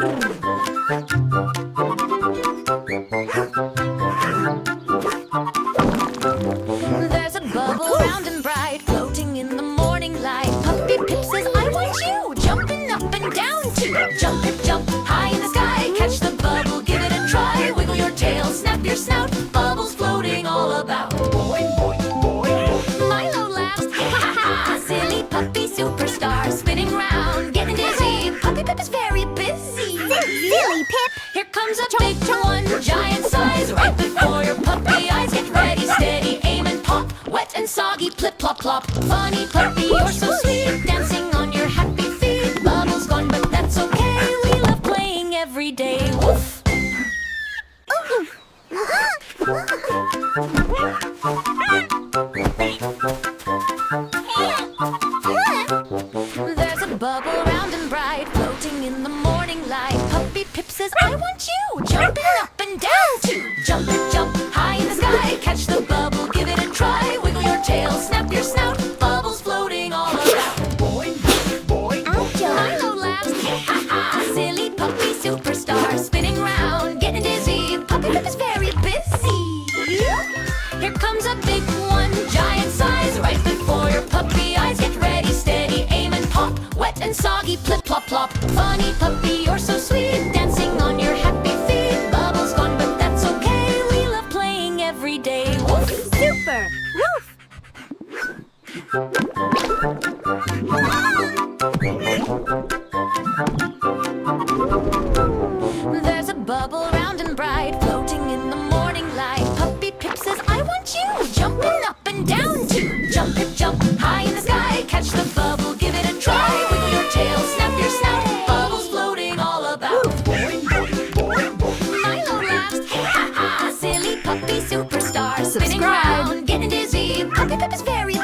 There's a bubble round and bright, floating in the morning light. Puppy Pip says, I want you, jumping up and down too. Jump, Pip, jump, high in the sky. Catch the bubble, give it a try. Wiggle your tail, snap your snout. Bubbles floating all about. Boing, boing, boing. Milo laughs, ha ha ha. Silly puppy superstar, spinning round, getting dizzy. Puppy Pip is very busy. Silly Pip! Here comes a big one, giant size, right before your puppy eyes. Get ready, steady, aim and pop. Wet and soggy, plip, plop, plop. Funny puppy, you're so sweet, dancing on your happy feet. Bubbles gone, but that's okay. We love playing every day. Woof! There's a bubble round and bright, floating in the morning light. Puppy Pip says, I want you, jumping up and down too. Jump, Pip, jump, high in the sky. Catch the bubble, give it a try. Wiggle your tail, snap your snout. Bubbles floating all about. Boing, boing, boing. Milo laughs, ha ha. Silly puppy superstar, spinning round, getting dizzy. Puppy Pip is very busy. Here comes a big one, giant size, right before your puppy eyes. Get ready, steady, aim and pop. Wet and soggy, plip, plop, plop. Funny puppy, you're so sweet, dancing on your happy feet. Bubbles gone, but that's okay. We love playing every day. Woof! Super! Woof! There's a bubble round and bright, floating in the morning light. Puppy Pip says, I want you, jumping up and down too. Jump, Pip, jump, high in the sky. Catch the bubble, give it a try. Wiggle your tail, snap your snout. Bubbles floating all about. Boing, boing, boing, boing. Milo laughs, ha ha ha. Silly puppy superstar, spinning Subscribe. round, getting dizzy. Puppy Pip is very